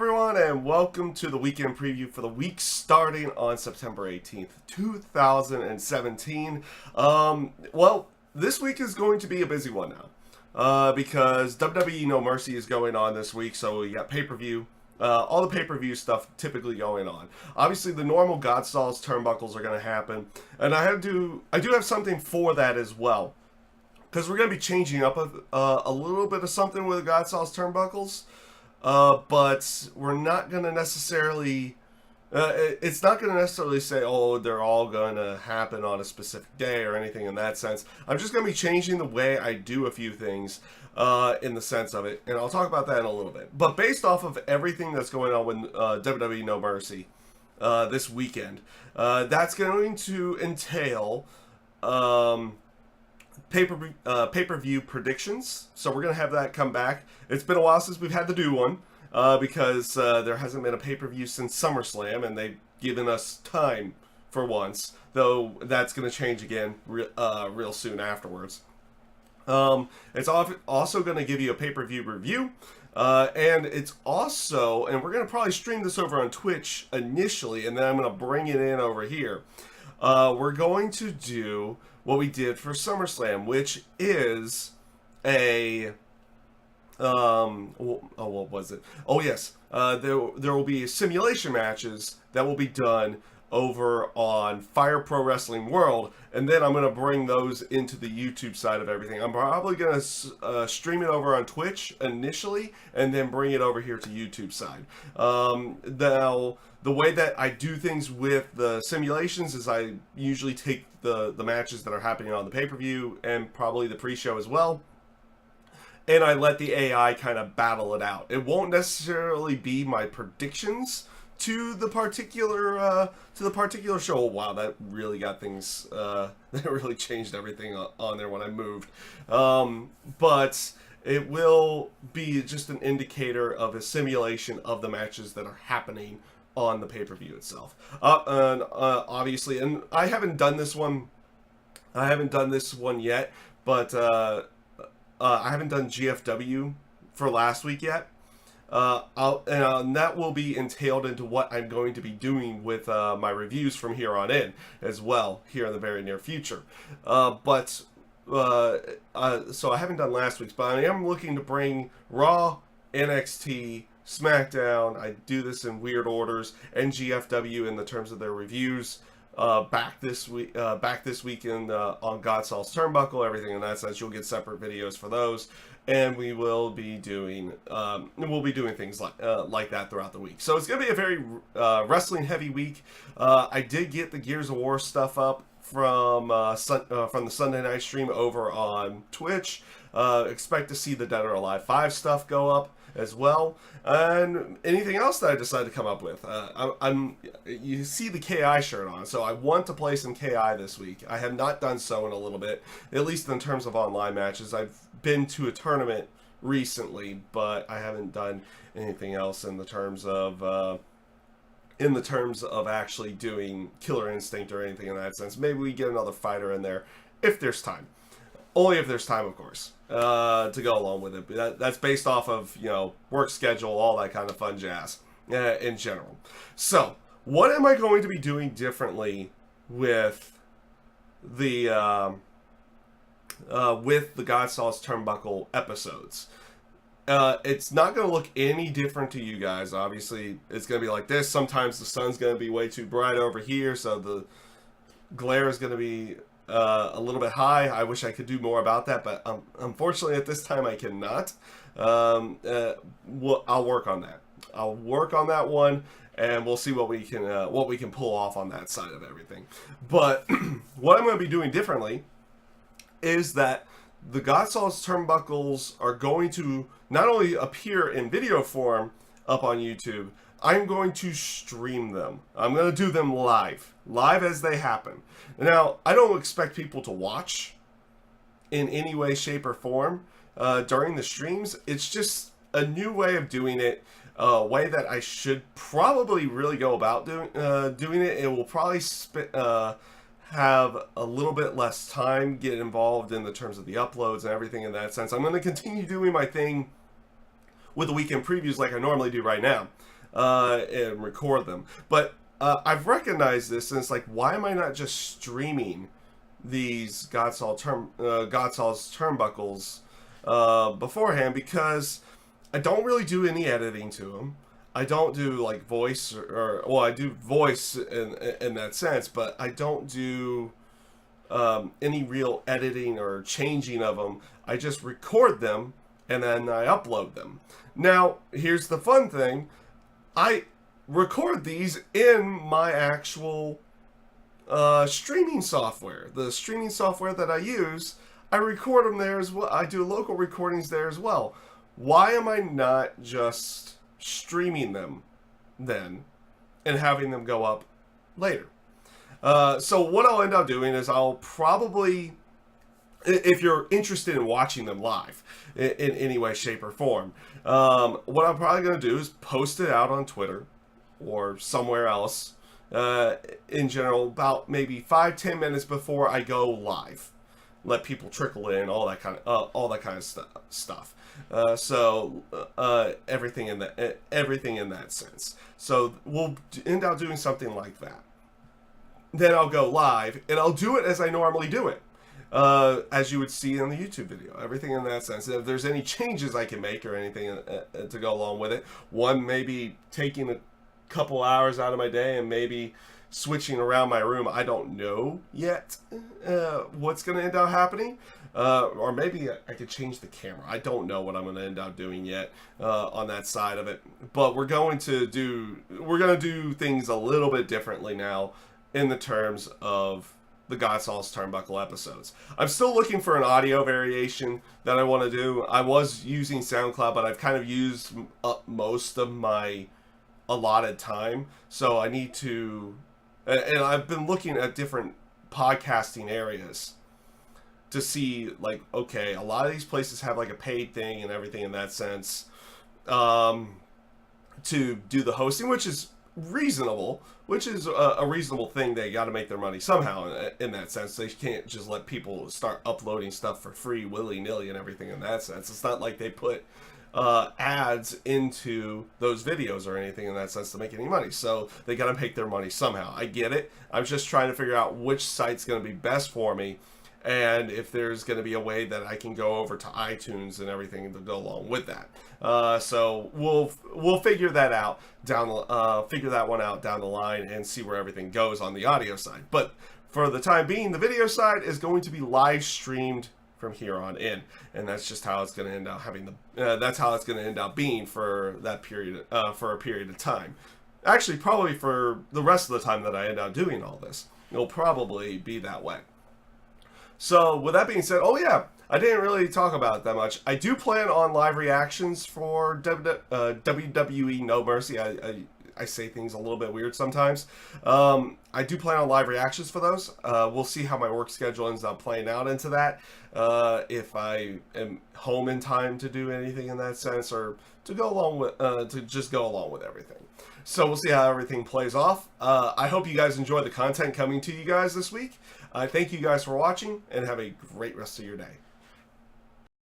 everyone, and welcome to the weekend preview for the week starting on September 18th, 2017. Well, this week is going to be a busy one now because WWE No Mercy is going on this week, so we got pay-per-view. All the pay-per-view stuff typically going on. Obviously, the normal GodSaw's Turnbuckles are going to happen, and I do have something for that as well, because we're going to be changing up a little bit of something with the GodSaw's Turnbuckles. But we're not going to necessarily, it's not going to necessarily say, oh, they're all going to happen on a specific day or anything in that sense. I'm just going to be changing the way I do a few things in the sense of it, and I'll talk about that in a little bit. But based off of everything that's going on with WWE No Mercy this weekend, that's going to entail pay-per-view predictions. So we're going to have that come back. It's been a while since we've had to do one because there hasn't been a pay-per-view since SummerSlam, and they've given us time for once, though that's going to change again real soon afterwards. It's also going to give you a pay-per-view review, and it's also, and we're going to probably stream this over on Twitch initially, and then I'm going to bring it in over here. We're going to do what we did for SummerSlam, which is a what was it? Oh yes, there will be simulation matches that will be done over on Fire Pro Wrestling World, and then I'm going to bring those into the YouTube side of everything. I'm probably going to stream it over on Twitch initially, and then bring it over here to YouTube side. Now, the way that I do things with the simulations is I usually take the matches that are happening on the pay-per-view and probably the pre-show as well, and I let the AI kind of battle it out. It won't necessarily be my predictions to the particular show. Oh, wow, that really got things that really changed everything on there when I moved. But it will be just an indicator of a simulation of the matches that are happening on the pay-per-view itself. And obviously, and I haven't done this one yet, but I haven't done GFW for last week yet. And that will be entailed into what I'm going to be doing with my reviews from here on in as well, here in the very near future. So I haven't done last week's, but I am looking to bring Raw, NXT, SmackDown, I do this in weird orders, and GFW in the terms of their reviews back this weekend on GodSaw's Turnbuckle, everything in that sense. You'll get separate videos for those, and we will be doing things like that throughout the week. So it's gonna be a very wrestling heavy week. I did get the Gears of War stuff up from the Sunday night stream over on Twitch. Expect to see the Dead or Alive 5 stuff go up as well, and anything else that I decide to come up with. You see the KI shirt on, so I want to play some KI this week. I have not done so in a little bit, at least in terms of online matches. I've been to a tournament recently, but I haven't done anything else in the terms of actually doing Killer Instinct or anything in that sense. Maybe we get another fighter in there if there's time. Only if there's time, of course, to go along with it. That's based off of, work schedule, all that kind of fun jazz in general. So, what am I going to be doing differently with the GodSaw's Turnbuckle episodes? It's not going to look any different to you guys. Obviously, it's going to be like this. Sometimes the sun's going to be way too bright over here, so the glare is going to be a little bit high. I wish I could do more about that, but unfortunately at this time I cannot. I'll work on that. I'll work on that one, and we'll see what we can pull off on that side of everything. But what I'm going to be doing differently is that the GodSaw's Turnbuckles are going to not only appear in video form up on YouTube, I'm going to stream them. I'm going to do them live as they happen. Now, I don't expect people to watch in any way, shape, or form during the streams. It's just a new way of doing it, a way that I should probably really go about doing it. It will probably have a little bit less time, get involved in the terms of the uploads and everything in that sense. I'm going to continue doing my thing with the weekend previews like I normally do right now, and record them. But I've recognized this, and it's like, why am I not just streaming these GodSaw's turnbuckles beforehand? Because I don't really do any editing to them. I don't do like voice well, I do voice in that sense, but I don't do any real editing or changing of them. I just record them and then I upload them. Now, here's the fun thing. I record these in my actual streaming software. The streaming software that I use, I record them there as well. I do local recordings there as well. Why am I not just streaming them then and having them go up later? So what I'll end up doing is I'll probably, if you're interested in watching them live in any way, shape, or form, what I'm probably going to do is post it out on Twitter or somewhere else in general about maybe 5-10 minutes before I go live. Let people trickle in, all that kind of stuff. So everything in that sense. So we'll end up doing something like that. Then I'll go live, and I'll do it as I normally do it, as you would see in the YouTube video. Everything in that sense. If there's any changes I can make or anything to go along with it, one maybe taking a couple hours out of my day and maybe switching around my room. I don't know yet what's going to end up happening. Or maybe I could change the camera. I don't know what I'm going to end up doing yet on that side of it. But we're going to do things a little bit differently now in the terms of the GodSaw's Turnbuckle episodes. I'm still looking for an audio variation that I want to do. I was using SoundCloud, but I've kind of used up most of my allotted time. So I need to... And I've been looking at different podcasting areas to see, like, okay, a lot of these places have like a paid thing and everything in that sense to do the hosting, which is reasonable, which is a reasonable thing. They got to make their money somehow in that sense. They can't just let people start uploading stuff for free willy-nilly and everything in that sense. It's not like they put ads into those videos or anything in that sense to make any money. So they got to make their money somehow. I get it. I'm just trying to figure out which site's going to be best for me, and if there's going to be a way that I can go over to iTunes and everything to go along with that. So we'll figure that out figure that one out down the line and see where everything goes on the audio side. But for the time being, the video side is going to be live streamed from here on in, and that's just how it's going to end up that's how it's going to end up being for that period, for a period of time. Actually, probably for the rest of the time that I end up doing all this, it'll probably be that way. So with that being said, oh yeah, I didn't really talk about it that much. I do plan on live reactions for WWE No Mercy. I say things a little bit weird sometimes. I do plan on live reactions for those. We'll see how my work schedule ends up playing out into that. If I am home in time to do anything in that sense, or to go along with to just go along with everything. So we'll see how everything plays off. I hope you guys enjoy the content coming to you guys this week. I thank you guys for watching, and have a great rest of your day.